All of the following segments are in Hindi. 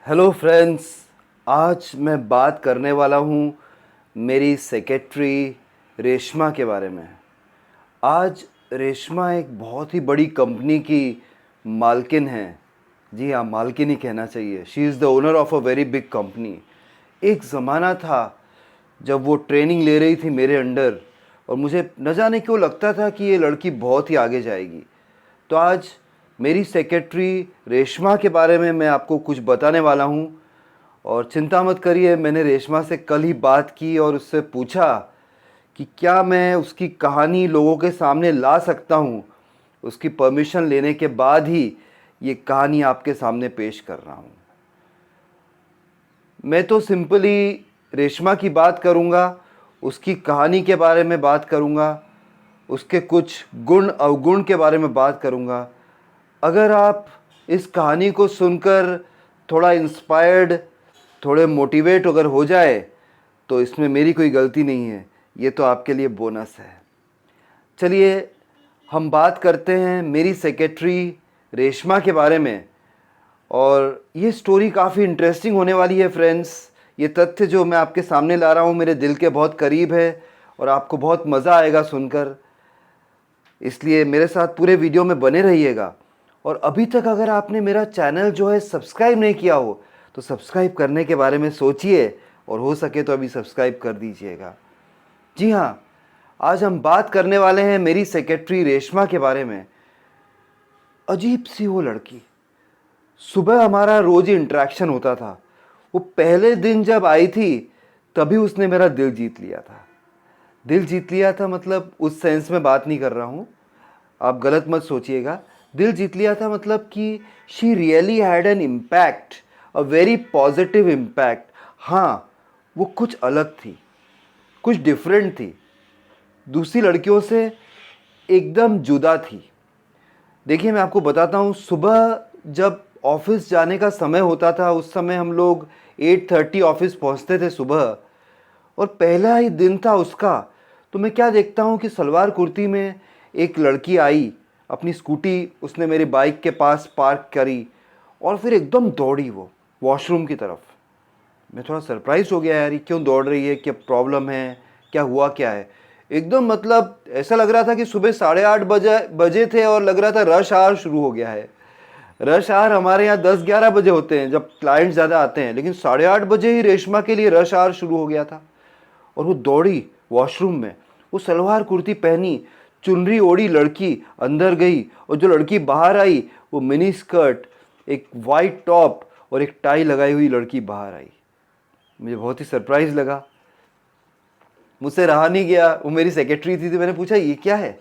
Hello friends. आज मैं बात करने वाला हूँ मेरी सेक्रेटरी रेशमा के बारे में। आज रेशमा एक बहुत ही बड़ी कंपनी की मालकिन है। जी हाँ, मालकिन ही कहना चाहिए। She is the owner of a very big company. एक ज़माना था जब वो ट्रेनिंग ले रही थी मेरे अंडर, और मुझे न जाने क्यों लगता था कि ये लड़की बहुत ही आगे जाएगी। तो आज मेरी सेक्रेटरी रेशमा के बारे में मैं आपको कुछ बताने वाला हूँ। और चिंता मत करिए, मैंने रेशमा से कल ही बात की और उससे पूछा कि क्या मैं उसकी कहानी लोगों के सामने ला सकता हूँ। उसकी परमिशन लेने के बाद ही ये कहानी आपके सामने पेश कर रहा हूँ। मैं तो सिंपली रेशमा की बात करूँगा, उसकी कहानी के बारे में बात करूँगा, उसके कुछ गुण अवगुण के बारे में बात करूँगा। अगर आप इस कहानी को सुनकर थोड़ा इंस्पायर्ड, थोड़े मोटिवेट अगर हो जाए तो इसमें मेरी कोई गलती नहीं है, ये तो आपके लिए बोनस है। चलिए हम बात करते हैं मेरी सेक्रेटरी रेशमा के बारे में। और ये स्टोरी काफ़ी इंटरेस्टिंग होने वाली है फ्रेंड्स। ये तथ्य जो मैं आपके सामने ला रहा हूँ मेरे दिल के बहुत करीब है और आपको बहुत मज़ा आएगा सुनकर, इसलिए मेरे साथ पूरे वीडियो में बने रहिएगा। और अभी तक अगर आपने मेरा चैनल जो है सब्सक्राइब नहीं किया हो तो सब्सक्राइब करने के बारे में सोचिए, और हो सके तो अभी सब्सक्राइब कर दीजिएगा। जी हाँ, आज हम बात करने वाले हैं मेरी सेक्रेटरी रेशमा के बारे में। अजीब सी वो लड़की। सुबह हमारा रोज़ ही इंटरेक्शन होता था। वो पहले दिन जब आई थी तभी उसने मेरा दिल जीत लिया था। दिल जीत लिया था मतलब उस सेंस में बात नहीं कर रहा हूँ, आप गलत मत सोचिएगा। दिल जीत लिया था मतलब कि she really had an impact, a very positive impact. हाँ, वो कुछ अलग थी, कुछ डिफरेंट थी, दूसरी लड़कियों से एकदम जुदा थी। देखिए मैं आपको बताता हूँ, सुबह जब ऑफिस जाने का समय होता था उस समय हम लोग 8:30 ऑफिस पहुँचते थे सुबह, और पहला ही दिन था उसका। तो मैं क्या देखता हूँ कि सलवार कुर्ती में एक लड़की आई, अपनी स्कूटी उसने मेरी बाइक के पास पार्क करी और फिर एकदम दौड़ी वो वॉशरूम की तरफ। मैं थोड़ा सरप्राइज हो गया, यार ये क्यों दौड़ रही है, क्या प्रॉब्लम है, क्या हुआ क्या है। एकदम मतलब ऐसा लग रहा था कि सुबह 8:30 बजे बजे थे और लग रहा था रश आवर शुरू हो गया है। रश आवर हमारे यहाँ 10-11 बजे होते हैं जब क्लाइंट ज़्यादा आते हैं, लेकिन 8:30 बजे ही रेशमा के लिए रश आवर शुरू हो गया था। और वो दौड़ी वॉशरूम में, वो सलवार कुर्ती पहनी, चुनरी ओढ़ी लड़की अंदर गई, और जो लड़की बाहर आई वो मिनी स्कर्ट, एक वाइट टॉप और एक टाई लगाई हुई लड़की बाहर आई। मुझे बहुत ही सरप्राइज लगा, मुझसे रहा नहीं गया। वो मेरी सेक्रेटरी थी तो मैंने पूछा ये क्या है,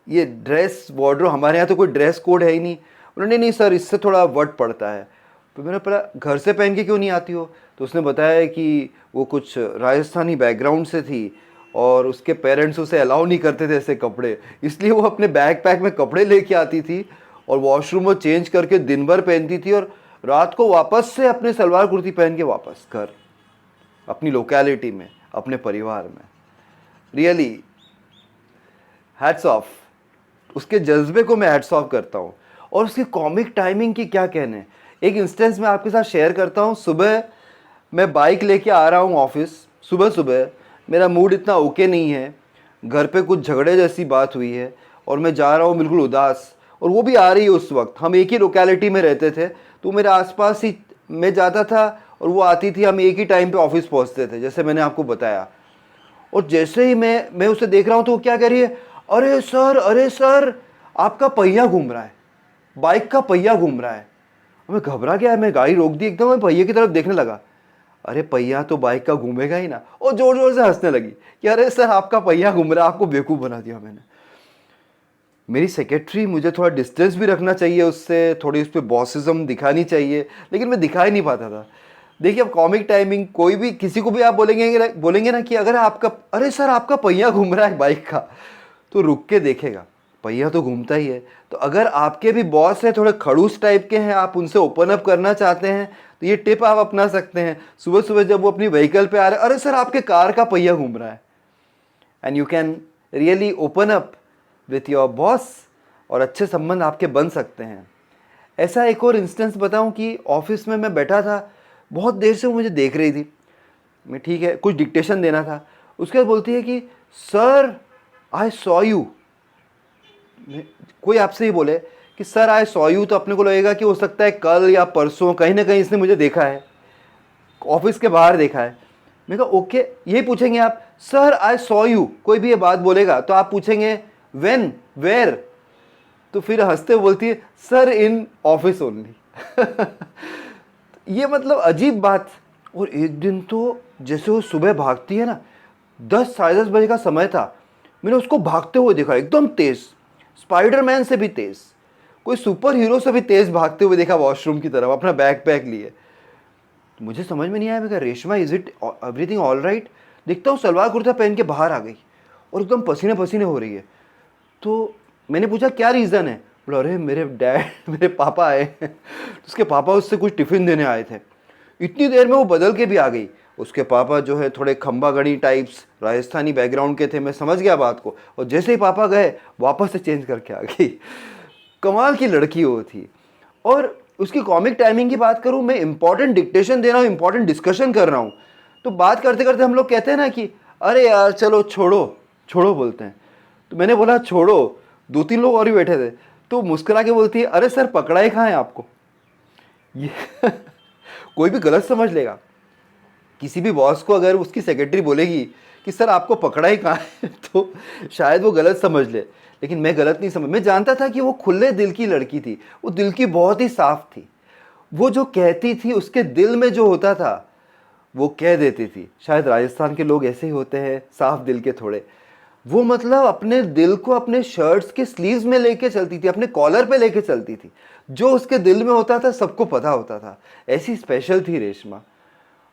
ये ड्रेस वार्डरोब, हमारे यहाँ तो कोई ड्रेस कोड है ही नहीं। उन्होंने नहीं सर, इससे थोड़ा वट पड़ता है। तो मैंने पता घर से पहन के क्यों नहीं आती हो, तो उसने बताया कि वो कुछ राजस्थानी बैकग्राउंड से थी और उसके पेरेंट्स उसे अलाउ नहीं करते थे ऐसे कपड़े, इसलिए वो अपने बैग पैक में कपड़े लेके आती थी और वॉशरूम में चेंज करके दिन भर पहनती थी, और रात को वापस से अपने सलवार कुर्ती पहन के वापस घर, अपनी लोकेलिटी में, अपने परिवार में। रियली हैट्स ऑफ, उसके जज्बे को मैं हैट्स ऑफ करता हूँ। और उसकी कॉमिक टाइमिंग की क्या कहने। एक इंस्टेंस मैं आपके साथ शेयर करता हूँ। सुबह मैं बाइक लेके आ रहा हूँ ऑफिस, सुबह सुबह मेरा मूड इतना ओके नहीं है, घर पे कुछ झगड़े जैसी बात हुई है और मैं जा रहा हूँ बिल्कुल उदास, और वो भी आ रही है उस वक्त। हम एक ही लोकेलिटी में रहते थे तो मेरे आसपास ही मैं जाता था और वो आती थी, हम एक ही टाइम पे ऑफिस पहुँचते थे जैसे मैंने आपको बताया। और जैसे ही मैं उसे देख रहा हूँ तो वो क्या कह रही है, अरे सर, अरे सर, आपका पहिया घूम रहा है, बाइक का पहिया घूम रहा है। और मैं घबरा गया, मैं गाड़ी रोक दी, एकदम मैं पहिए की तरफ देखने लगा। अरे पहिया तो बाइक का घूमेगा ही ना। और जोर जोर से हंसने लगी कि अरे सर आपका पहिया घूम रहा है, आपको बेवकूफ़ बना दिया मैंने। मेरी सेक्रेटरी, मुझे थोड़ा डिस्टेंस भी रखना चाहिए उससे, थोड़ी उस पर बॉसिज्म दिखानी चाहिए, लेकिन मैं दिखा ही नहीं पाता था। देखिए अब कॉमिक टाइमिंग, कोई भी किसी को भी आप बोलेंगे ना कि अगर आपका, अरे सर आपका पहिया घूम रहा है बाइक का, तो रुक के देखेगा, पहिया तो घूमता ही है। तो अगर आपके भी बॉस है, थोड़े खड़ूस टाइप के हैं, आप उनसे ओपन अप करना चाहते हैं तो ये टिप आप अपना सकते हैं। सुबह सुबह जब वो अपनी व्हीकल पे आ रहे हैं, अरे सर आपके कार का पहिया घूम रहा है, and you can really open up with your boss, और अच्छे संबंध आपके बन सकते हैं। ऐसा एक और इंस्टेंस बताऊं कि ऑफिस में मैं बैठा था, बहुत देर से वो मुझे देख रही थी, मैं ठीक है कुछ डिक्टेशन देना था, उसके बाद बोलती है कि सर आई सॉ यू। कोई आपसे ही बोले कि सर आई सॉ यू, तो अपने को लगेगा कि हो सकता है कल या परसों कहीं ना कहीं इसने मुझे देखा है, ऑफिस के बाहर देखा है। मैं कहा ओके, यही पूछेंगे आप, सर आई सॉ यू, कोई भी ये बात बोलेगा तो आप पूछेंगे व्हेन, वेयर, तो फिर हंसते हुए बोलती है सर इन ऑफिस ओनली। ये मतलब अजीब बात। और एक दिन तो जैसे वो सुबह भागती है ना, 10 साढ़े 10 बजे का समय था, मैंने उसको भागते हुए देखा, एकदम तेज, स्पाइडरमैन से भी तेज, कोई सुपर हीरो से भी तेज भागते हुए देखा वॉशरूम की तरफ अपना बैग पैक लिए। तो मुझे समझ में नहीं आया, मैं कहा Reshma is it everything all right. देखता हूँ सलवार कुर्ता पहन के बाहर आ गई और एकदम पसीने पसीने हो रही है। तो मैंने पूछा क्या रीज़न है, बोला अरे मेरे डैड मेरे पापा आए हैं। तो उसके पापा उससे कुछ टिफ़िन देने आए थे। इतनी देर में वो बदल के भी आ गई। उसके पापा जो है थोड़े खंबागढ़ी टाइप्स राजस्थानी बैकग्राउंड के थे, मैं समझ गया बात को, और जैसे ही पापा गए वापस से चेंज करके आ गई। कमाल की लड़की वो थी। और उसकी कॉमिक टाइमिंग की बात करूं, मैं इंपॉर्टेंट डिक्टेशन दे रहा हूँ, इंपॉर्टेंट डिस्कशन कर रहा हूँ, तो बात करते करते हम लोग कहते हैं ना कि अरे यार चलो छोड़ो, छोड़ो बोलते हैं। तो मैंने बोला छोड़ो, 2-3 लोग और भी बैठे थे, तो मुस्कुरा के बोलती है अरे सर पकड़ाई कहाँ है आपको। ये कोई भी गलत समझ लेगा। किसी भी बॉस को अगर उसकी सेक्रेटरी बोलेगी कि सर आपको पकड़ा ही कहाँ है, तो शायद वो गलत समझ ले, लेकिन मैं गलत नहीं समझ, मैं जानता था कि वो खुले दिल की लड़की थी, वो दिल की बहुत ही साफ थी, वो जो कहती थी उसके दिल में जो होता था वो कह देती थी। शायद राजस्थान के लोग ऐसे ही होते हैं, साफ दिल के थोड़े। वो मतलब अपने दिल को अपने शर्ट्स के स्लीव्स में लेके चलती थी, अपने कॉलर पे लेके चलती थी, जो उसके दिल में होता था सबको पता होता था। ऐसी स्पेशल थी रेशमा।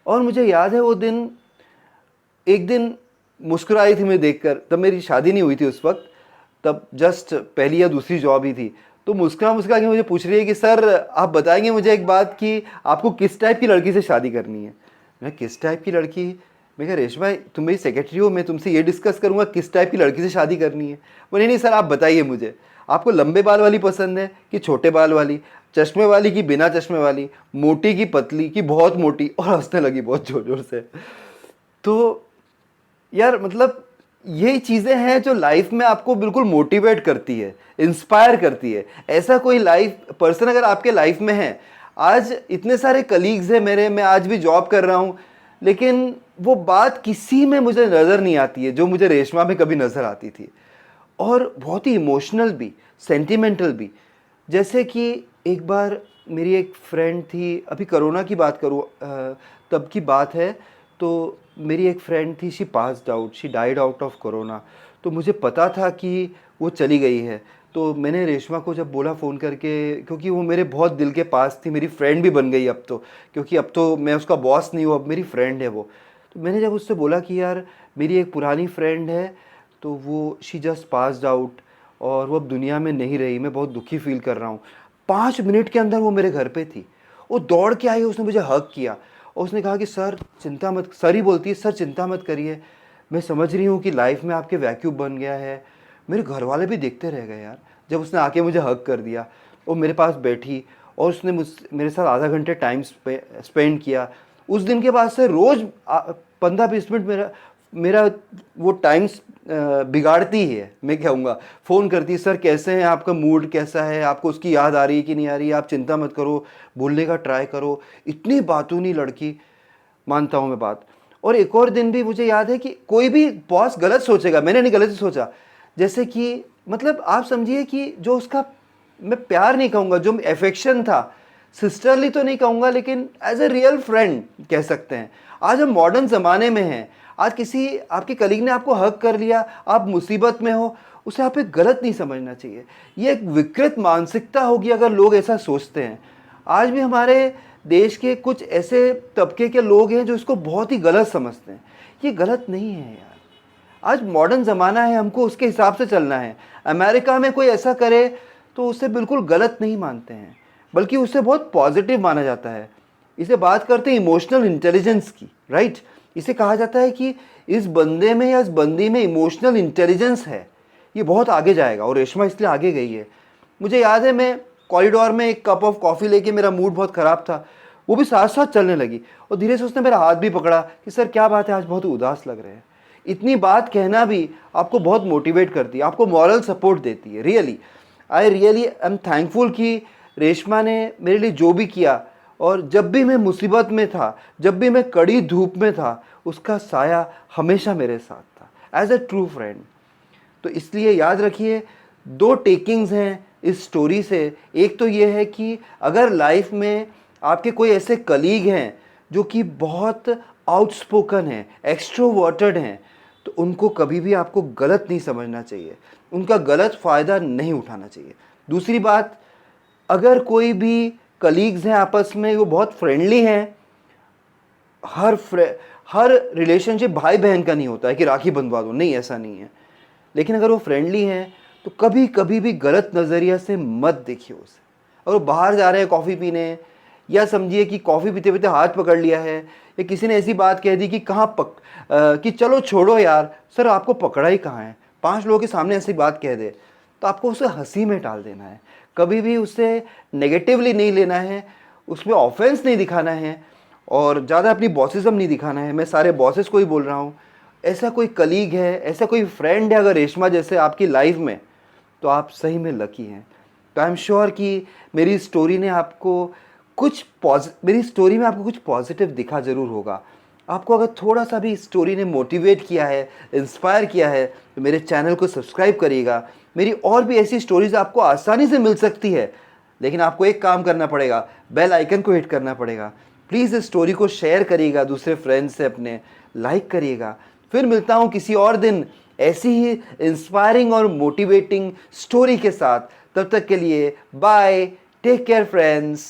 और मुझे याद है वो दिन, एक दिन मुस्कुराई थी मैं देखकर, तब मेरी शादी नहीं हुई थी उस वक्त, तब जस्ट पहली या दूसरी जॉब ही थी। तो मुस्कुरा मुस्कुरा के मुझे पूछ रही है कि सर आप बताएंगे मुझे एक बात कि आपको किस टाइप की लड़की से शादी करनी है। मैं किस टाइप की लड़की, मैं कहा रेशमा तुम मेरी सेक्रेटरी हो, मैं तुमसे ये डिस्कस करूंगा किस टाइप की लड़की से शादी करनी है। बोले नहीं सर आप बताइए मुझे, आपको लंबे बाल वाली पसंद है कि छोटे बाल वाली, चश्मे वाली कि बिना चश्मे वाली, मोटी की पतली कि बहुत मोटी, और हंसने लगी बहुत जोर जोर से। तो यार मतलब यही चीज़ें हैं जो लाइफ में आपको बिल्कुल मोटिवेट करती है, इंस्पायर करती है। ऐसा कोई लाइफ पर्सन अगर आपके लाइफ में है, आज इतने सारे कलीग्स हैं मेरे, मैं आज भी जॉब कर रहा हूँ, लेकिन वो बात किसी में मुझे नज़र नहीं आती है जो मुझे रेशमा में कभी नज़र आती थी। और बहुत ही इमोशनल भी, सेंटिमेंटल भी। जैसे कि एक बार मेरी एक फ्रेंड थी, अभी कोरोना की बात करूँ तब की बात है, तो मेरी एक फ्रेंड थी, she passed out, she died out of corona. तो मुझे पता था कि वो चली गई है, तो मैंने रेशमा को जब बोला फ़ोन करके, क्योंकि वो मेरे बहुत दिल के पास थी, मेरी फ्रेंड भी बन गई अब तो, क्योंकि अब तो मैं उसका बॉस नहीं हूँ, अब मेरी फ्रेंड है वो। तो मैंने जब उससे बोला कि यार मेरी एक पुरानी फ्रेंड है, तो वो शी जस्ट पास्ड आउट और वो अब दुनिया में नहीं रही, मैं बहुत दुखी फील कर रहा हूँ। 5 मिनट के अंदर वो मेरे घर पे थी, वो दौड़ के आई, उसने मुझे हग किया और उसने कहा कि सर चिंता मत, सर ही बोलती है, सर चिंता मत करिए, मैं समझ रही हूँ कि लाइफ में आपके वैक्यूम बन गया है। मेरे घर वाले भी देखते रह गए यार, जब उसने आके मुझे हग कर दिया, वो मेरे पास बैठी और उसने मेरे साथ आधा घंटे टाइम स्पेंड किया। उस दिन के बाद से रोज़ 15-20 मिनट मेरा मेरा वो टाइम्स बिगाड़ती ही है, मैं कहूँगा। फ़ोन करती है, सर कैसे हैं, आपका मूड कैसा है, आपको उसकी याद आ रही है कि नहीं आ रही है, आप चिंता मत करो, भूलने का ट्राई करो। इतनी बातूनी लड़की, मानता हूँ मैं बात। और एक और दिन भी मुझे याद है कि कोई भी बॉस गलत सोचेगा, मैंने नहीं गलत सोचा, जैसे कि मतलब आप समझिए कि जो उसका, मैं प्यार नहीं कहूँगा, जो एफेक्शन था, सिस्टरली तो नहीं कहूँगा, लेकिन एज ए रियल फ्रेंड कह सकते हैं। आज हम मॉडर्न ज़माने में हैं, आज किसी आपके कलीग ने आपको हक कर लिया, आप मुसीबत में हो, उसे आप एक गलत नहीं समझना चाहिए। ये एक विकृत मानसिकता होगी अगर लोग ऐसा सोचते हैं। आज भी हमारे देश के कुछ ऐसे तबके के लोग हैं जो इसको बहुत ही गलत समझते हैं। ये गलत नहीं है यार, आज मॉडर्न ज़माना है, हमको उसके हिसाब से चलना है। अमेरिका में कोई ऐसा करे तो उसे बिल्कुल गलत नहीं मानते हैं, बल्कि उसे बहुत पॉजिटिव माना जाता है। इसे बात करते हैं इमोशनल इंटेलिजेंस की, राइट। इसे कहा जाता है कि इस बंदे में या इस बंदी में इमोशनल इंटेलिजेंस है, ये बहुत आगे जाएगा, और रेशमा इसलिए आगे गई है। मुझे याद है मैं कॉरिडोर में एक कप ऑफ कॉफ़ी लेके, मेरा मूड बहुत ख़राब था, वो भी साथ साथ चलने लगी। और धीरे से उसने मेरा हाथ भी पकड़ा कि सर क्या बात है, आज बहुत उदास लग रहे हैं। इतनी बात कहना भी आपको बहुत मोटिवेट करती है, आपको मॉरल सपोर्ट देती है। रियली आई एम थैंकफुल कि रेशमा ने मेरे लिए जो भी किया, और जब भी मैं मुसीबत में था, जब भी मैं कड़ी धूप में था, उसका साया हमेशा मेरे साथ था एज अ ट्रू फ्रेंड। तो इसलिए याद रखिए, दो टेकिंग्स हैं इस स्टोरी से। एक तो ये है कि अगर लाइफ में आपके कोई ऐसे कलीग हैं जो कि बहुत आउटस्पोकन हैं, एक्सट्रोवर्टेड हैं, तो उनको कभी भी आपको गलत नहीं समझना चाहिए, उनका गलत फ़ायदा नहीं उठाना चाहिए। दूसरी बात, अगर कोई भी कलीग्स हैं आपस में, वो बहुत फ्रेंडली हैं, हर रिलेशनशिप भाई बहन का नहीं होता है कि राखी बंधवा दो, नहीं, ऐसा नहीं है। लेकिन अगर वो फ्रेंडली हैं तो कभी कभी भी गलत नज़रिया से मत देखिए उसे। अगर वो बाहर जा रहे हैं कॉफ़ी पीने, या समझिए कि कॉफ़ी पीते पीते हाथ पकड़ लिया है, या किसी ने ऐसी बात कह दी कि कि चलो छोड़ो यार, सर आपको पकड़ा ही कहाँ है, 5 लोगों के सामने ऐसी बात कह दे, तो आपको उसे हंसी में टाल देना है। कभी भी उसे नेगेटिवली नहीं लेना है, उसमें ऑफेंस नहीं दिखाना है, और ज़्यादा अपनी बॉसिज्म नहीं दिखाना है। मैं सारे बॉसेस को ही बोल रहा हूँ। ऐसा कोई कलीग है, ऐसा कोई फ्रेंड है अगर रेशमा जैसे आपकी लाइफ में, तो आप सही में लकी हैं। तो आई एम श्योर कि मेरी स्टोरी में आपको कुछ पॉजिटिव दिखा ज़रूर होगा। आपको अगर थोड़ा सा भी स्टोरी ने मोटिवेट किया है, इंस्पायर किया है, तो मेरे चैनल को सब्सक्राइब करिएगा। मेरी और भी ऐसी स्टोरीज़ आपको आसानी से मिल सकती है, लेकिन आपको एक काम करना पड़ेगा, बेल आइकन को हिट करना पड़ेगा। प्लीज़ इस स्टोरी को शेयर करिएगा दूसरे फ्रेंड्स से अपने, लाइक करिएगा। फिर मिलता हूँ किसी और दिन ऐसी ही इंस्पायरिंग और मोटिवेटिंग स्टोरी के साथ। तब तक के लिए बाय, टेक केयर फ्रेंड्स।